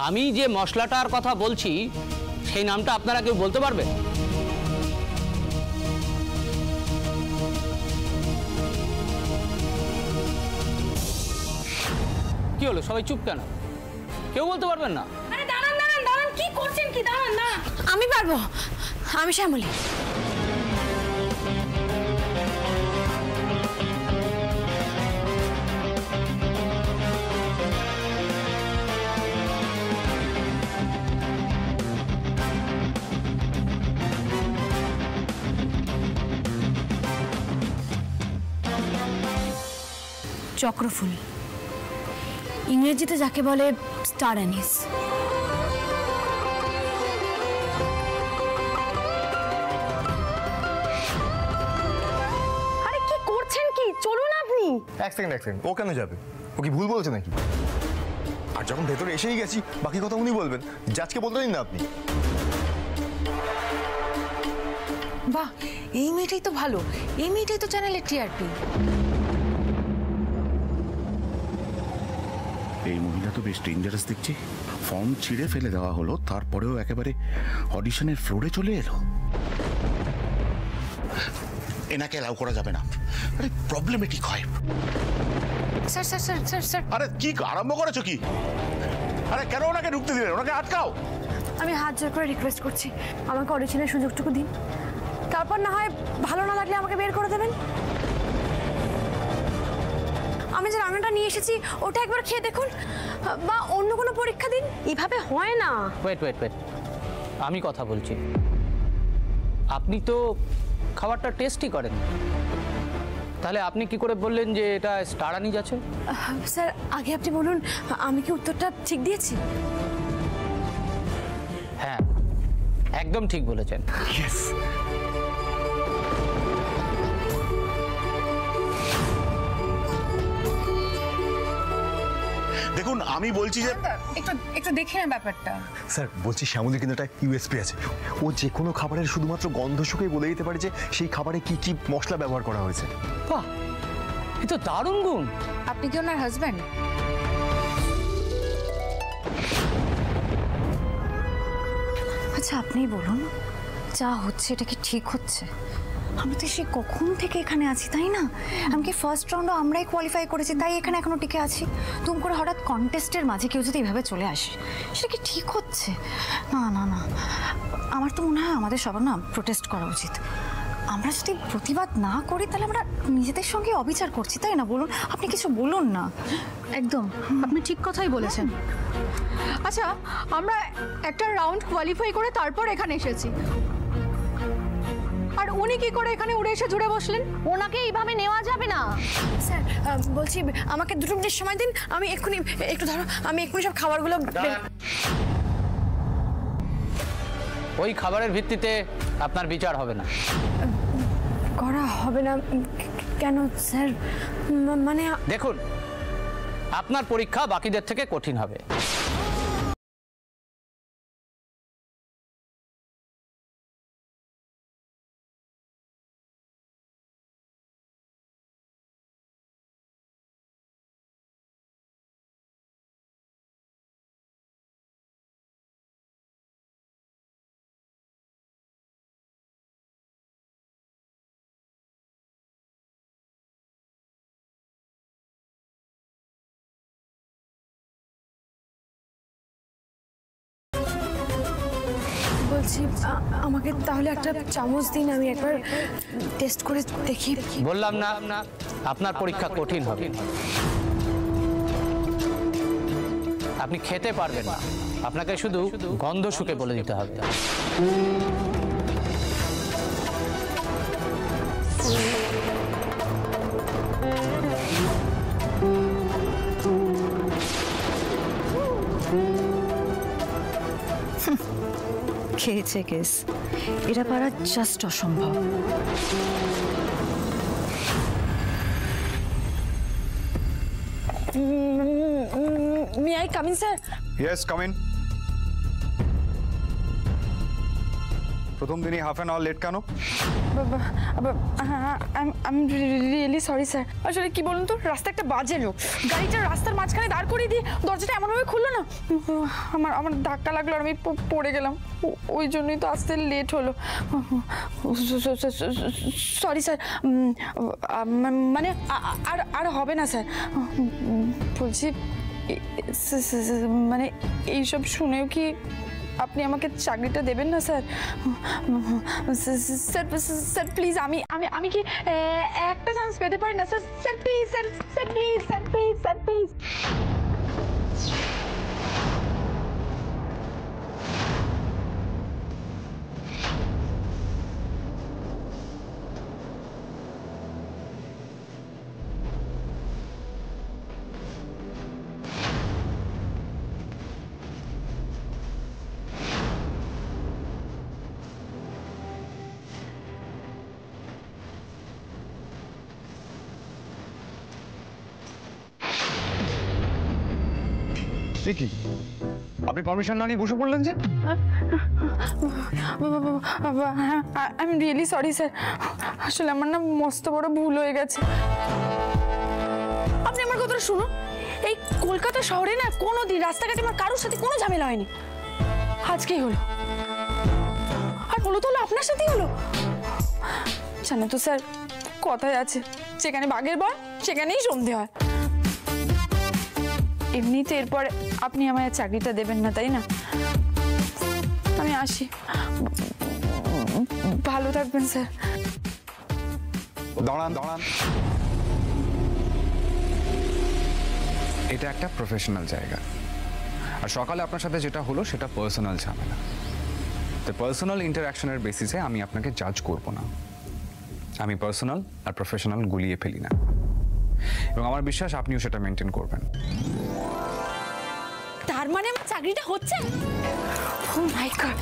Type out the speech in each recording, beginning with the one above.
আমি যে মশলাটার কথা বলছি সেই নামটা আপনারা কেউ বলতে পারবে? কি হলো, সবাই চুপ কেন? কেউ বলতে পারবেন না? আরে দাঁড়ান দাঁড়ান দাঁড়ান, কি করছেন কি? দাঁড়ান না, আমি পারবো, আমি শ্যামলী। চক্রফুল, ইংরেজিতে যাকে বলে স্টার অ্যানিস। আরে কি করছেন কি? চলুন আপনি। এক সেকেন্ড, ও কেন যাবে? ও কি ভুল বলছে নাকি? আর যখন ভেতরে এসেই গেছি বাকি কথা উনি বলবেন, জাজকে বলতে দিন না আপনি। বাহ, এই মেয়েটাই তো ভালো, এই মেয়েটাই তো চ্যানেলের টিআরপি। এই মহিলা তো বেশ ডেঞ্জারাস দেখছি। ফর্ম ছিঁড়ে ফেলে দেওয়া হলো, তারপরেও একেবারে অডিশনের ফ্লোরে চলে এলো। এনাকে অ্যালাউ করা যাবে না, আরে প্রবলেমেটিক হয়। Sir sir sir sir sir, আরে কি আরম্ভ করেছো কি? আরে কেন ওনাকে ঢুকতে দিলেন? ওনাকে আটকাও। আমি হাত জোর করে রিকোয়েস্ট করছি, আমাকে অডিশনের সুযোগটুকু দিন, তারপর না হয় ভালো না লাগলে আমাকে বের করে দেবেন। আমি যে রান্নাটা নিয়ে এসেছি ওটা একবার খেয়ে দেখুন, বা অন্য কোনো পরীক্ষা দিন। এভাবে হয় না। ওয়েট, আমি কথা বলছি। আপনি তো খাবারটা টেস্টই করেন, তাহলে আপনি কি করে বললেন যে এটা স্টার অ্যানিস আছে? স্যার আগে আপনি বলুন, আমি কি উত্তরটা ঠিক দিয়েছি? হ্যাঁ, একদম ঠিক বলেছেন। ইয়েস। দেখুন আমি বলছি যে একটু দেখে না ব্যাপারটা। স্যার বলছি শ্যামলীর কিন্তু একটা ইউএসপি আছে, ও যে কোনো খাবারের শুধুমাত্র গন্ধ শুকে বলে দিতে পারে যে সেই খাবারে কি কি মশলা ব্যবহার করা হয়েছে। বাহ, এ তো দারুণ গুণ। আপনি কি ওনার হাজব্যান্ড? আচ্ছা আপনিই বলুন, যা হচ্ছে এটা কি ঠিক হচ্ছে? আমি তো সে কখন থেকে এখানে আছি, তাই না? আমি কি ফার্স্ট রাউন্ডে আমরাই কোয়ালিফাই করেছি, তাই এখানে এখনো টিকে আছি। তুম করে হঠাৎ কন্টেস্টের মাঝে কেউ যদি এইভাবে চলে আসে, সেটা কি ঠিক হচ্ছে? না না না, আমার তো মনে হয় আমাদের সবার না প্রোটেস্ট করা উচিত। আমরা যদি প্রতিবাদ না করি তাহলে আমরা নিজেদের সঙ্গে অবিচার করছি, তাই না? বলুন, আপনি কিছু বলুন না। একদম, আপনি ঠিক কথাই বলেছেন। আচ্ছা, আমরা একটা রাউন্ড কোয়ালিফাই করে তারপর এখানে এসেছি, আর উনি কি করে এখানে উড়ে এসে জুড়ে বসলেন? ওনাকে এইভাবে নেওয়া যাবে না। স্যার বলছি আমাকে 2 মিনিট সময় দিন, আমি এক্ষুনি, একটু ধরো, আমি এক্ষুনি সব খাবারগুলো ওই খাবারের ভিত্তিতে আপনার বিচার হবে না। করা হবে না কেন স্যার? মানে দেখুন, আপনার পরীক্ষা বাকিদের থেকে কঠিন হবে। বলছি আমাকে তাহলে একটা চামচ দিন, আমি একবার টেস্ট করে দেখি। বললাম না আপনার পরীক্ষা কঠিন হবে, আপনি খেতে পারবেন না, আপনাকে শুধু গন্ধ শুকে বলে দিতে হবে। খেয়েছে কেস, এটা পারা জাস্ট অসম্ভব। May I come in, sir? Yes, come in. প্রথম দিনই হাফ অ্যান আওয়ার লেট কেন? I am really sorry sir. আসলে কি বলুন তো, রাস্তা একটা বাজে লোক গাড়িটা রাস্তার মাঝখানে দাঁড় করিয়ে দিয়ে দরজাটা এমনভাবে খুললো না, আমার ধাক্কা লাগলো আর আমি পড়ে গেলাম। ওই জন্যই তো আসতে লেট হলো। সরি স্যার, মানে আর হবে না স্যার। বলছি মানে এইসব শুনেও কি আপনি আমাকে চাকরিটা দেবেন না স্যার? স্যার স্যার প্লিজ, আমি কি একটা চান্স পেতে পারি না sir? Sir please, sir sir please, sir please, sir please. কি আপনি পারমিশন না নিয়ে বসে পড়লেন যে? I am really sorry sir. আসলে আমার না মস্ত বড় ভুল হয়ে গেছে। আপনি আমার কথাটা শুনুন, এই কলকাতা শহরে না কোনোদিন রাস্তাঘাটে আমার কারোর সাথে কোনো ঝামেলা হয়নি। আজকেই হলো, আর হলো তো হলো আপনার সাথেই হলো। জানো তো স্যার, কথায় আছে যেখানে বাঘের ভয় সেখানেই সন্ধে হয়। এমনিতে এরপর আপনি আমায় চাকরিটা দেবেন না, তাই না? আমি আসি, ভালো থাকবেন স্যার। দাঁড়ান দাঁড়ান, এটা একটা প্রফেশনাল জায়গা, আর সকালে আপনার সাথে যেটা হলো সেটা পার্সোনাল ঝামেলা। তো পার্সোনাল ইন্টারাকশনের বেসিসে আমি আপনাকে জাজ করব না। আমি পার্সোনাল আর প্রফেশনাল গুলিয়ে ফেলি না, এবং আমার বিশ্বাস আপনিও সেটা মেনটেন করবেন। তার মানে আমার চাকরিটা হচ্ছে? ও মাই গড!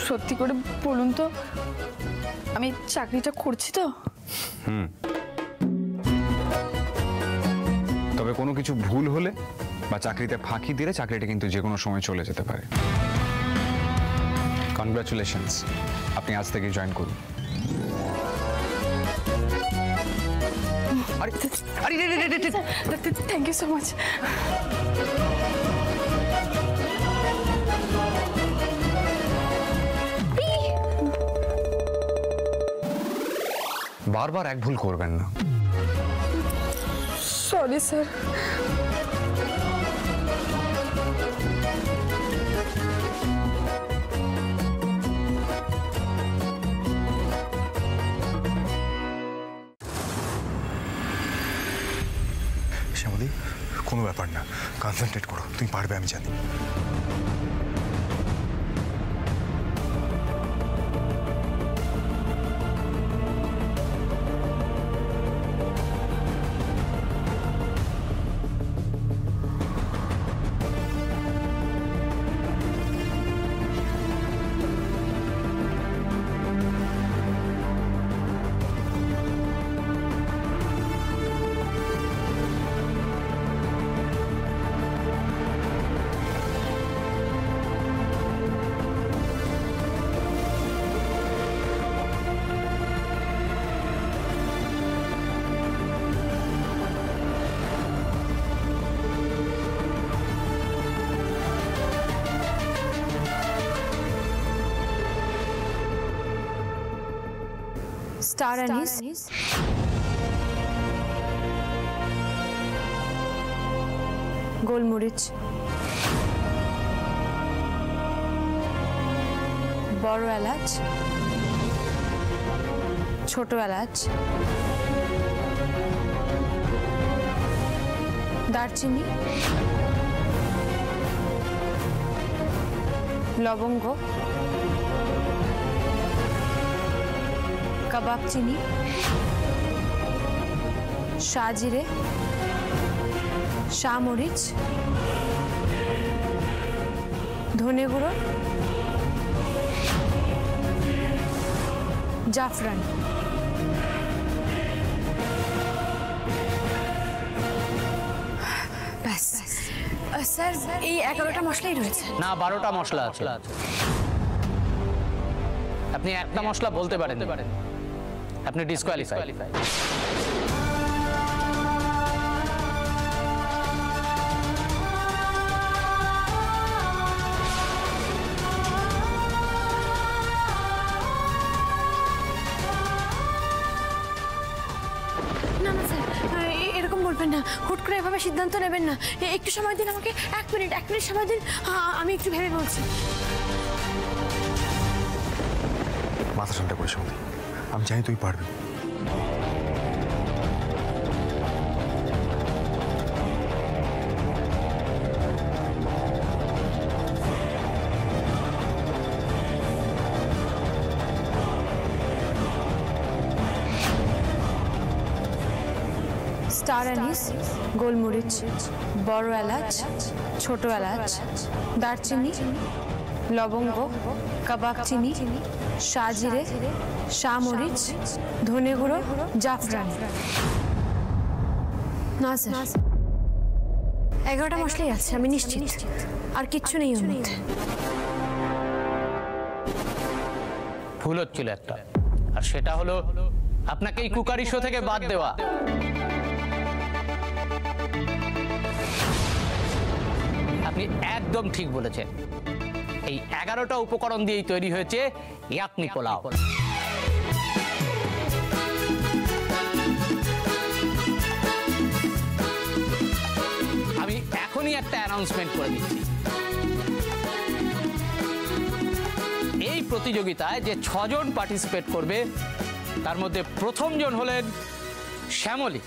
সত্যি করে বলুন তো, আমি চাকরিটা করছি তো? তবে কোনো কিছু ভুল হলে বা চাকরিতে ফাঁকি দিলে চাকরিটা কিন্তু যে কোনো সময় চলে যেতে পারে। কনগ্রাচুলেশনস, আপনি আজ থেকে জয়েন করুন। Thank you so much. বারবার এক ভুল করবেন না। Sorry sir. শ্যামলী, কোনো ব্যাপার না, কনসেন্ট্রেট করো, তুমি পারবে, আমি জানি। স্টার অ্যানিস, গোলমরিচ, বড় এলাচ, ছোট এলাচ, দারচিনি, লবঙ্গ, কাবাব চিনি, শাহজিরে, শাহমরিচ, ধনে গুঁড়ো, জাফরান। ব্যাস স্যার, এই 11টা মশলাই রয়েছে। না, 12টা মশলা আছে। আপনি একটা মশলা বলতে পারেন, আপনি ডিসকোয়ালিফাই। না না স্যার, এরকম বলবেন না, হুট করে এভাবে সিদ্ধান্ত নেবেন না। একটু সময় দিন আমাকে, 1 মিনিট সময় দিন, আমি একটু ভেবে বলছি। মাথা ঠান্ডা করে সৌদি, আমি জানি তুই পারবি। স্টার অ্যানিস, গোলমরিচ, বড় এলাচ, ছোট এলাচ, দারচিনি, লবঙ্গ, কাবাব চিনি, শাহজিরে, শাহমরিচ, ধনে গুঁড়ো, জাফরান। না স্যার, 11টা মশলাই আছে, আমি নিশ্চিত। আর কিচ্ছু নেই ওর মধ্যে। ভুল হচ্ছিল একটা, আর সেটা হলো আপনাকে এই কুকারি শো থেকে বাদ দেওয়া। আপনি একদম ঠিক বলেছেন, এই 11টা উপকরণ দিয়েই তৈরি হয়েছে ইয়াকনি পোলাও। আমি এখনই একটা অ্যানাউন্সমেন্ট করে দিচ্ছি, এই প্রতিযোগিতায় যে 6 জন পার্টিসিপেট করবে তার মধ্যে প্রথম জন হলেন শ্যামলী।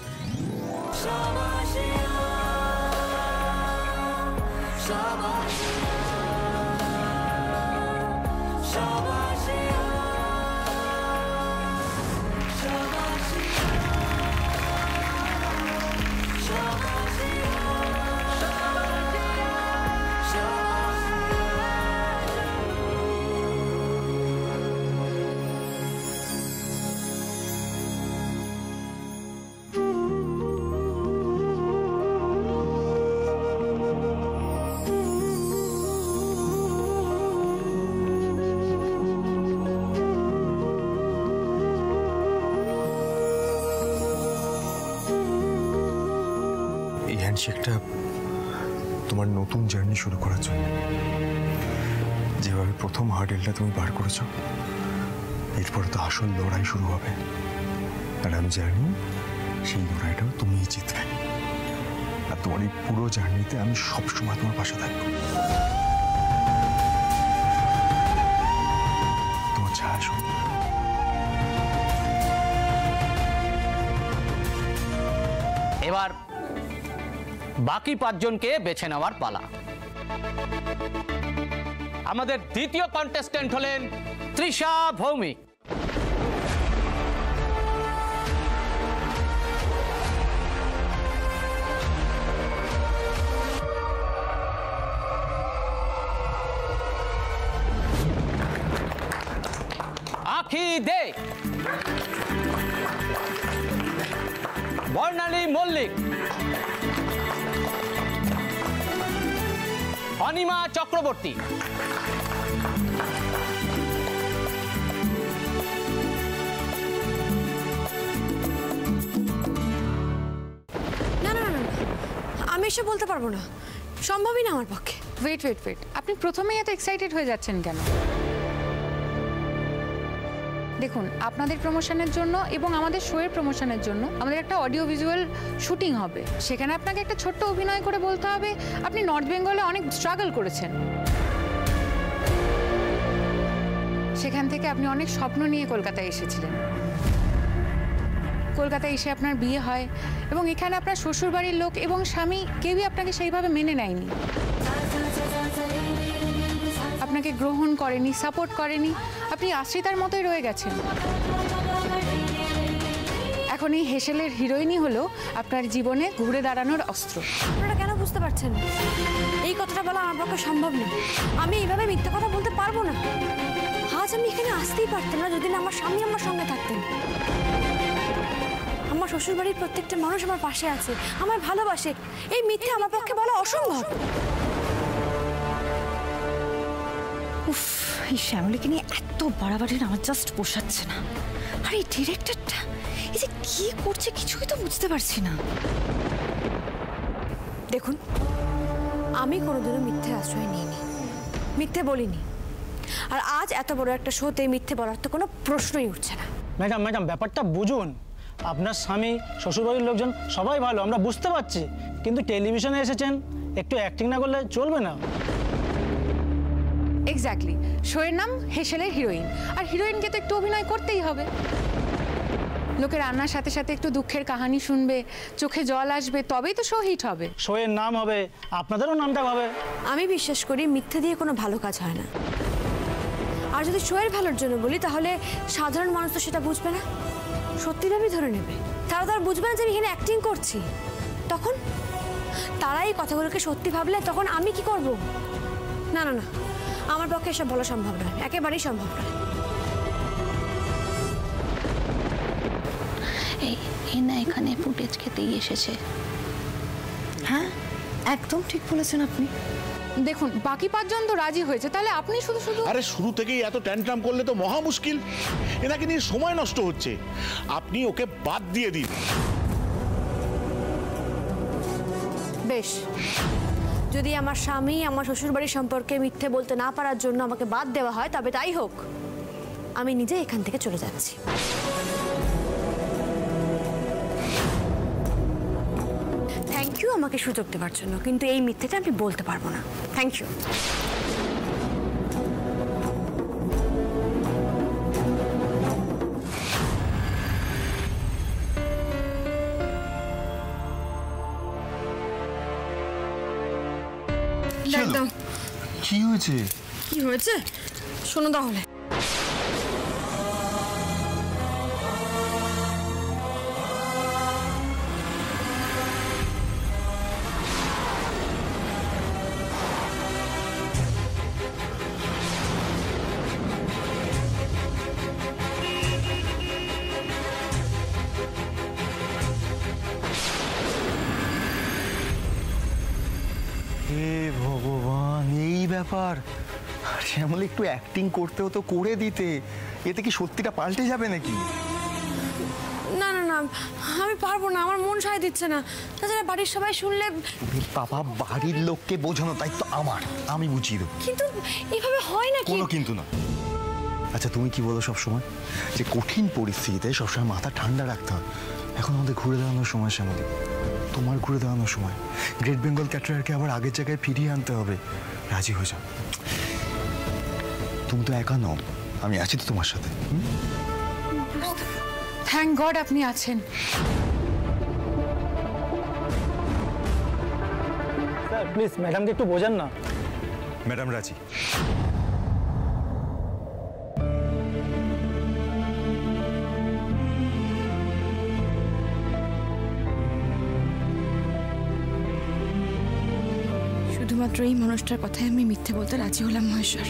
হ্যান্ডশেকটা তোমার নতুন জার্নি শুরু করার জন্য। যেভাবে প্রথম হার্ডেলটা তুমি পার করেছ, এরপর তো আসল লড়াই শুরু হবে। আর আমি জানি সেই লড়াইটাও তুমিই জিতবে। আর তোমার এই পুরো জার্নিতে আমি সবসময় তোমার পাশে থাকবো। তোমার ছায়া শুনবো। এবার বাকি 5 জনকে বেছে নেওয়ার পালা। আমাদের দ্বিতীয় কন্টেস্ট্যান্ট হলেন তৃষা ভৌমিক। আখি দে, বর্ণালী মল্লিক, অনিমা চক্রবর্তী, না না না, আমি এসব বলতে পারবো না, সম্ভবই না আমার পক্ষে। ওয়েট, আপনি প্রথমেই এত এক্সাইটেড হয়ে যাচ্ছেন কেন? দেখুন, আপনাদের প্রমোশনের জন্য এবং আমাদের শোয়ের প্রমোশনের জন্য আমাদের একটা অডিও ভিজুয়াল শুটিং হবে। সেখানে আপনাকে একটা ছোট্ট অভিনয় করে বলতে হবে আপনি নর্থ বেঙ্গলে অনেক স্ট্রাগল করেছেন। সেখান থেকে আপনি অনেক স্বপ্ন নিয়ে কলকাতায় এসেছিলেন। কলকাতায় এসে আপনার বিয়ে হয় এবং এখানে আপনার শ্বশুরবাড়ির লোক এবং স্বামী কেউই আপনাকে সেইভাবে মেনে নেয়নি, আপনাকে গ্রহণ করেনি, সাপোর্ট করেনি, আপনি আশ্রিতার মতোই রয়ে গেছেন। এখন এই হেসেলের হিরোইনই হলো আপনার জীবনে ঘুরে দাঁড়ানোর অস্ত্র। আপনারা কেন বুঝতে পারছেন? এই কথাটা বলা আমার পক্ষে সম্ভব নেই। আমি এইভাবে মিথ্যা কথা বলতে পারবো না। আজ আমি এখানে আসতেই পারতাম না যদি না আমার স্বামী আমার সঙ্গে থাকতেন। আমার শ্বশুরবাড়ির প্রত্যেকটা মানুষ আমার পাশে আছে, আমার ভালোবাসে। এই মিথ্যে আমার পক্ষে বলা অসম্ভব। উফ, এই শ্যামলীকে নিয়ে এত বাড়াবাড়ি আমার জাস্ট পোষাচ্ছে না। আর এই ডিরেক্টরটা এই যে কি করছে কিছুই তো বুঝতে পারছি না। দেখুন, আমি কোনোদিনও মিথ্যে আশ্রয় নিইনি, মিথ্যে বলিনি। আর আজ এত বড় একটা শোতে মিথ্যে বলার তো কোনো প্রশ্নই উঠছে না। ম্যাডাম ব্যাপারটা বুঝুন। আপনার স্বামী, শ্বশুরবাড়ির লোকজন সবাই ভালো, আমরা বুঝতে পারছি, কিন্তু টেলিভিশনে এসেছেন, একটু অ্যাক্টিং না করলে চলবে না। এক্স্যাক্টলি, শোয়ের নাম হেসেলের হিরোইন, আর হিরোইনকে তো একটু অভিনয় করতেই হবে। লোকে রান্নার সাথে সাথে একটু দুঃখের কাহিনী শুনবে, চোখে জল আসবে, তবেই তো শো হিট হবে। শোয়ের নাম হবে, আপনাদেরও নামটা হবে। আমি বিশ্বাস করি মিথ্যে দিয়ে কোনো ভালো কাজ হয় না। আর যদি শোয়ের ভালোর জন্য বলি, তাহলে সাধারণ মানুষ তো সেটা বুঝবে না, সত্যিভাবেই ধরে নেবে। তারা তো আর বুঝবে না যে আমি এখানে অ্যাক্টিং করছি। তখন তারা এই কথাগুলোকে সত্যি ভাবলে তখন আমি কি করব? না না না, আমার পক্ষে এসব বলা সম্ভব নয়, একেবারেই সম্ভব নয়। এই না এখানে ফুটেজ খেতেই এসেছে। হ্যাঁ, একদম ঠিক বলেছেন আপনি। দেখুন, বাকি 5 জন তো রাজি হয়েছে, তাহলে আপনি শুধু শুধু আরে শুরু থেকেই এত ট্যান্ট্রাম করলে তো মহা মুশকিল। এনাকে নিয়ে সময় নষ্ট হচ্ছে। আপনি ওকে বাদ দিয়ে দিন। বেশ, যদি আমার স্বামী আমার শ্বশুরবাড়ির সম্পর্কে মিথ্যে বলতে না পারার জন্য আমাকে বাদ দেওয়া হয়, তবে তাই হোক। আমি নিজে এখান থেকে চলে যাচ্ছি। থ্যাংক ইউ আমাকে সুযোগ দেওয়ার জন্য, কিন্তু এই মিথ্যেটা আমি বলতে পারবো না। Thank you. কি হয়েছে? কি হয়েছে শোনো তাহলে। হে ভগবান, এই ব্যাপার। শ্যামলী, একটু অ্যাক্টিং করতেও তো করে দিতে, এতে কি সত্যিটা পাল্টে যাবে নাকি? না না না, আমি পারবো না, আমার মন সায় দিচ্ছে না। তাছাড়া বাড়ির সবাই শুনলে। বাবা, বাড়ির লোককে বোঝানো দায়িত্ব আমার, আমি বুঝিয়ে দেবো। কিন্তু এভাবে হয় না। কোনো কিন্তু না। আচ্ছা, তুমি কি বলো সবসময় যে কঠিন পরিস্থিতিতে সবসময় মাথা ঠান্ডা রাখতে হয়। এখন আমাদের ঘুরে দাঁড়ানোর সময় শ্যামলী, তোমার ঘুরে দাঁড়ানোর সময়। গ্রেট বেঙ্গল ক্যাটারারকে আবার আগের জায়গায় ফিরিয়ে আনতে হবে। রাজি হয়ে যাও। তুমি তো একা নও, আমি আছি তো তোমার সাথে। থ্যাংক গড আপনি আছেন। স্যার প্লিজ ম্যাডামকে একটু বোঝান না। ম্যাডাম রাজি। শুধুমাত্র এই মানুষটার কথায় আমি মিথ্যে বলতে রাজি হলাম মহেশ্বর।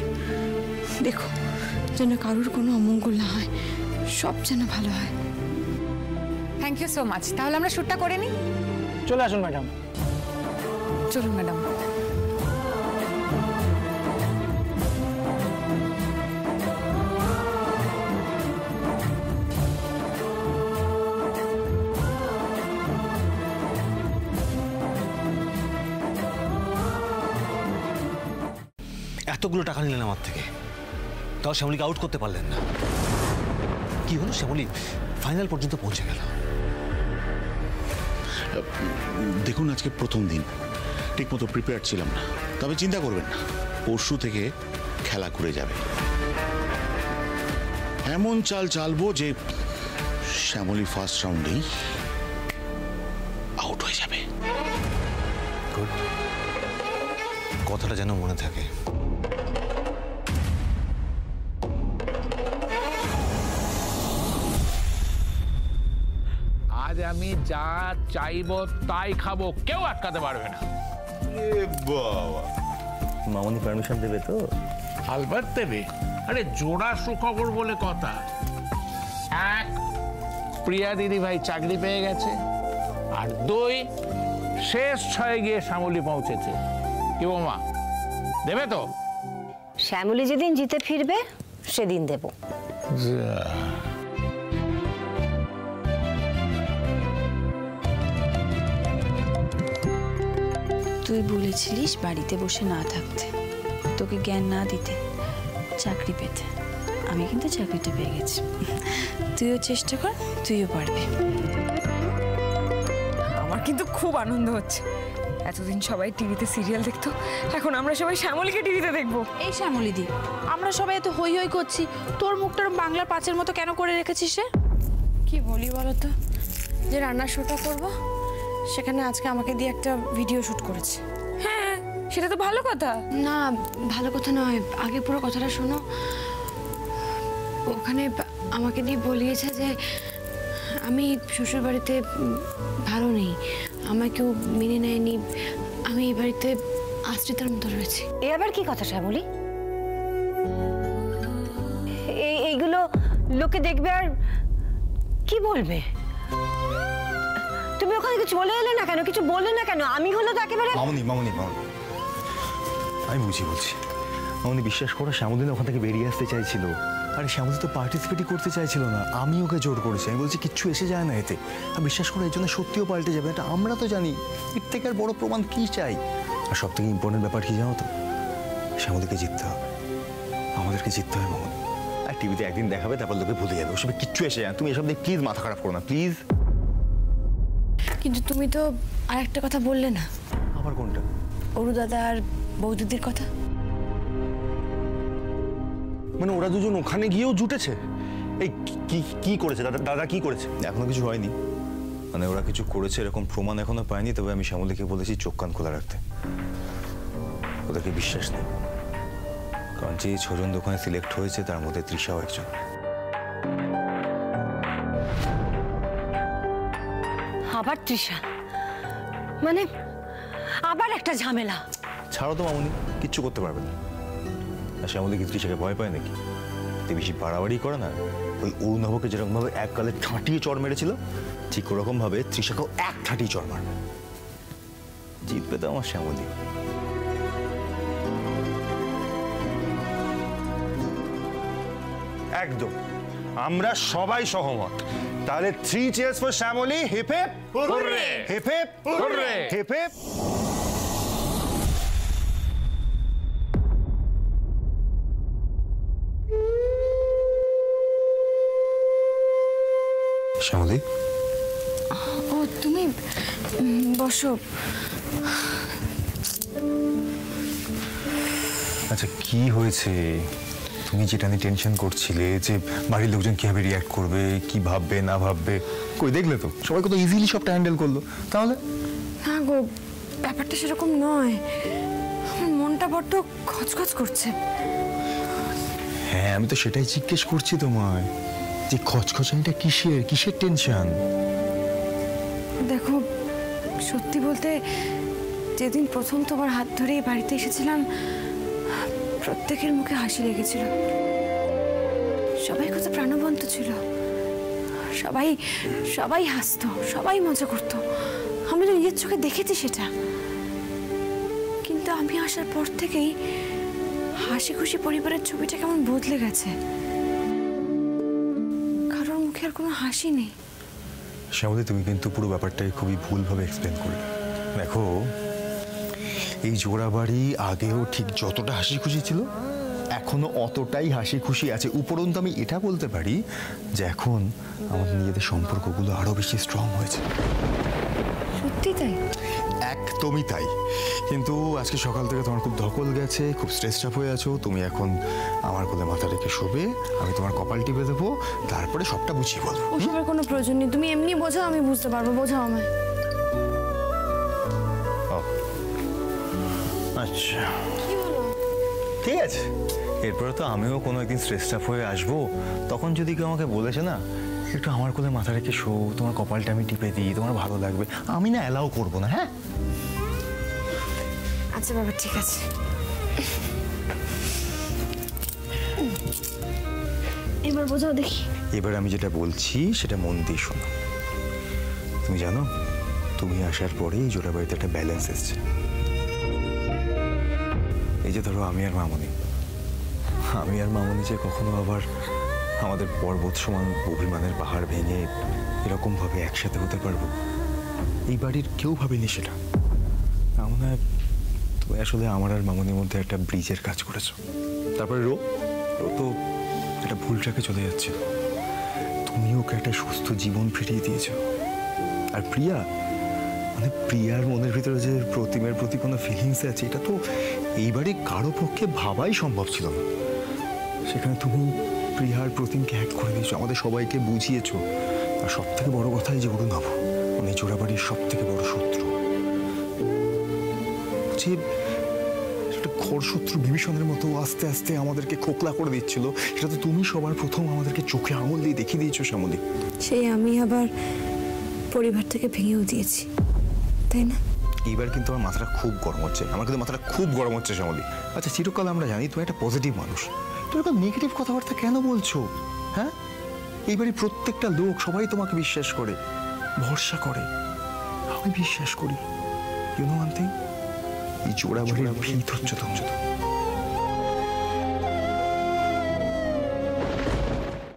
দেখো, যেন কারোর কোনো অমঙ্গল না হয়, সব যেন ভালো হয়। Thank you so much. তাহলে আমরা শ্যুটটা করে নিই। চলে আসুন ম্যাডাম। চলুন ম্যাডাম। এতগুলো টাকা নিলেন আমার থেকে, তাও শ্যামলীকে আউট করতে পারলেন না। কি হলো? শ্যামলী ফাইনাল পর্যন্ত পৌঁছে গেল। দেখুন, আজকে প্রথম দিন, ঠিকমতো প্রিপেয়ার ছিলাম না। তবে চিন্তা করবেন না, পরশু থেকে খেলা ঘুরে যাবে। এমন চাল চালবো যে শ্যামলী ফার্স্ট রাউন্ডেই আউট হয়ে যাবে। কথাটা যেন মনে থাকে। আজ আমি যা চাইবো তাই খাবো, কেউ আটকাতে পারবে না। বাবা, মামনি পারমিশন দেবে তো? আলবাত দেবে। আরে জোড়া সুখবর বলে কথা। এক, প্রিয়া দিদি ভাই চাকরি পেয়ে গেছে, আর দুই, শেষ 6 গিয়ে শ্যামলী পৌঁছেছে। কি বৌমা, দেবে তো? শ্যামলী যেদিন জিতে ফিরবে সেদিন দেব। তুই বলেছিলিস বাড়িতে বসে না থাকতে, তোকে জ্ঞান না দিতে, চাকরি পেতে। আমি কিন্তু চাকরিটা পেয়ে গেছি। তুইও চেষ্টা কর, তুইও পারবি। আমার কিন্তু খুব আনন্দ হচ্ছে। এতদিন সবাই টিভিতে সিরিয়াল দেখতো, এখন আমরা সবাই শ্যামলীকে টিভিতে দেখবো। এই শ্যামলী দি, আমরা সবাই এত হই হই করছি, তোর মুখটা বাংলার পাঁচের মতো কেন করে রেখেছিস রে? কি বলি বলো তো, যে রান্নার শোটা করবো সেখানে আজকে আমাকে দিয়ে একটা ভিডিও শ্যুট করেছে। হ্যাঁ, সেটা তো ভালো কথা। না, ভালো কথা নয়, আগে পুরো কথাটা শোনো। ওখানে আমাকে দিয়ে বলিয়েছে যে আমি শ্বশুর বাড়িতে ভালো নেই, আমায় কেউ মেনে নেয়নি, আমি এই বাড়িতে আশ্রিতার মতো রয়েছি। এ আবার কি কথা শ্যামলী? এইগুলো লোকে দেখবে আর কি বলবে? তুমি ওখানে কিছু চলে এলে না কেন, কিছু বললে না কেন? আমি হলো তো একেবারে। মামনি মামনি মামনি, আমি বলছি মামনি, বিশ্বাস করো, শ্যামলী ওখান থেকে বেরিয়ে আসতে চাইছিল। আরে শ্যামলী তো পার্টিসিপেটই করতে চাইছিল না, আমি ওকে জোর করেছি। আমি বলছি কিচ্ছু এসে যায় না এতে। আর বিশ্বাস করো, এর জন্য সত্যিও পাল্টে যাবে, এটা আমরা তো জানি। এর থেকে আর বড় প্রমাণ কি চাই? আর সব থেকে ইম্পর্টেন্ট ব্যাপার কি জানো তো? শ্যামলীকে জিততে হবে, আমাদেরকে জিততে হবে মামনি। আর টিভিতে একদিন দেখাবে, তারপর লোকে ভুলে যাবে, ওসবে কিচ্ছু এসে যায়। তুমি এসব দিয়ে প্লিজ মাথা খারাপ করো না, প্লিজ। কিন্তু তুমি তো আরেকটা কথা বললে না। আবার কোনটা? অরু দাদা আর বৌদিদির কথা। মানে ওরা দুজন ওখানে গিয়েও জুটেছে? এই কি করেছে দাদা, কি করেছে? এখনো কিছু হয়নি, মানে ওরা কিছু করেছে এরকম প্রমাণ এখনো পায়নি। তবে আমি শ্যামলীকে বলেছি চোখ কান খোলা রাখতে, ওদেরকে বিশ্বাস নেই। কারণ যে 6 জন দোকানে সিলেক্ট হয়েছে তার মধ্যে তৃষাও একজন। আবার তৃষা, মানে আবার একটা ঝামেলা। ছাড়ো তো মামনি, কিচ্ছু করতে পারবে না। আর শ্যামলী কি তৃষাকে ভয় পায় নাকি? বেশি বাড়াবাড়ি করে না। ওই অরুণাভকে যেরকম ভাবে এককালে ঠাঁটিয়ে চড় মেরেছিল, ঠিক ওরকম ভাবে তৃষাকেও এক ঠাঁটিয়ে চড় মারবে। জিতবে তো আমার শ্যামলী। একদম, আমরা সবাই সহমত। তাহলে 3 cheers for Shyamoli. Hip hip hurray, hip hip hurray, hip hip. Shyamoli, ও তুমি বসো। আচ্ছা কি হয়েছে? তুমি যেটা নিয়ে টেনশন করছিলে যে বাড়ির লোকজন কিভাবে রিয়াক্ট করবে, কি ভাববে না ভাববে, কই দেখলে তো সবাই কত ইজিলি সবটা হ্যান্ডেল করলো। তাহলে না গো, ব্যাপারটা সেরকম নয়। আমার মনটা বড্ড খচখচ করছে। হ্যাঁ, আমি তো সেটাই জিজ্ঞেস করছি তোমায়, যে খচখচানিটা কিসের টেনশন? দেখো, সত্যি বলতে যেদিন প্রথম তোমার হাত ধরে এই বাড়িতে এসেছিলাম, প্রত্যেকের মুখে হাসি লেগেছিল। সবাই কত প্রাণবন্ত ছিল, সবাই হাসতো, সবাই মজা করতো। আমি তো নিজের চোখে দেখেছি সেটা। কিন্তু আমি আসার পর থেকেই হাসি খুশি পরিবারের ছবিটা কেমন বদলে গেছে। কারোর মুখে আর কোনো হাসি নেই। শ্যামলী, তুমি কিন্তু পুরো ব্যাপারটাই খুবই ভুলভাবে এক্সপ্লেন করলে। দেখো, এই জোড়া বাড়ি আগেও ঠিক যতটা হাসি খুশি ছিল, এখনো অতটাই হাসি খুশি আছে। উপরন্তু আমি এটা বলতে পারি যে এখন আমাদের নিজেদের সম্পর্কগুলো আরো বেশি স্ট্রং হয়েছে। সত্যি তাই? একদমই তাই। কিন্তু আজকে সকাল থেকে তোমার খুব ধকল গেছে, খুব স্ট্রেস আপ হয়ে আছো। তুমি এখন আমার কোলে মাথা রেখে শোবে, আমি তোমার কপাল টিপে দেবো, তারপরে সবটা বুঝিয়ে বলবো। ওসবের কোনো প্রয়োজন নেই, তুমি এমনি বোঝাও, আমি বুঝতে পারবো। বোঝাও আমায়। আচ্ছা ঠিক আছে, এরপরে তো আমিও কোনো একদিন স্ট্রেস আপ হয়ে আসবো, তখন যদি কেউ আমাকে বলেছে না একটু আমার কোলে মাথা রেখে শো, তোমার কপালটা আমি টিপে দিই, তোমার ভালো লাগবে, আমি না অ্যালাউ করবো না। হ্যাঁ আচ্ছা বাবা ঠিক আছে। এবার বোঝাও দেখি। এবার আমি যেটা বলছি সেটা মন দিয়ে শোনো। তুমি জানো, তুমি আসার পরেই জোড়া বাড়িতে একটা ব্যালেন্স এসছে। এই যে ধরো আমি আর মামনি যে কখনো আবার আমাদের পর্বত সমান অভিমানের পাহাড় ভেঙে এরকমভাবে একসাথে হতে পারবো, এই বাড়ির কেউ ভাবেনি সেটা। মনে হয় তুমি আসলে আমার আর মামনির মধ্যে একটা ব্রিজের কাজ করেছো। তারপরে রো তো একটা ভুল ট্র্যাকে চলে যাচ্ছে, তুমি ওকে একটা সুস্থ জীবন ফিরিয়ে দিয়েছো। আর প্রিয়া, মানে প্রিয়ার মনের ভিতরে যে প্রতিমের প্রতি কোনো ফিলিংস আছে, এটা তো এইবারে কারো পক্ষে ভাবাই সম্ভব ছিল না। সেখানে তুমি প্রিয়ার প্রতিমকে এক করে দিয়েছো, আমাদের সবাইকে বুঝিয়েছো। আর সব থেকে বড় কথা, যে অরুণাভ, মানে জোড়াবাড়ির সব থেকে বড় শত্রু, যে একটা ঘরশত্রু বিভীষণের মতো আস্তে আস্তে আমাদেরকে খোকলা করে দিচ্ছিল, সেটা তো তুমি সবার প্রথম আমাদেরকে চোখে আঙুল দিয়ে দেখিয়ে দিয়েছো শ্যামলী। সেই আমি আবার পরিবার থেকে ভেঙেও দিয়েছি, তাই না? এইবার কিন্তু আমার মাথাটা খুব গরম হচ্ছে, আমার কিন্তু মাথাটা খুব গরম হচ্ছে শ্যামলী। আচ্ছা, চিরকাল আমরা জানি তুমি একটা পজিটিভ মানুষ, তুমি এরকম নেগেটিভ কথাবার্তা কেন বলছো? হ্যাঁ, এইবারই প্রত্যেকটা লোক সবাই তোমাকে বিশ্বাস করে, ভরসা করে। আমি বিশ্বাস করি। ইউ নো ওয়ান থিং, এই জোড়া বাড়ির ভিত হচ্ছে তুমি।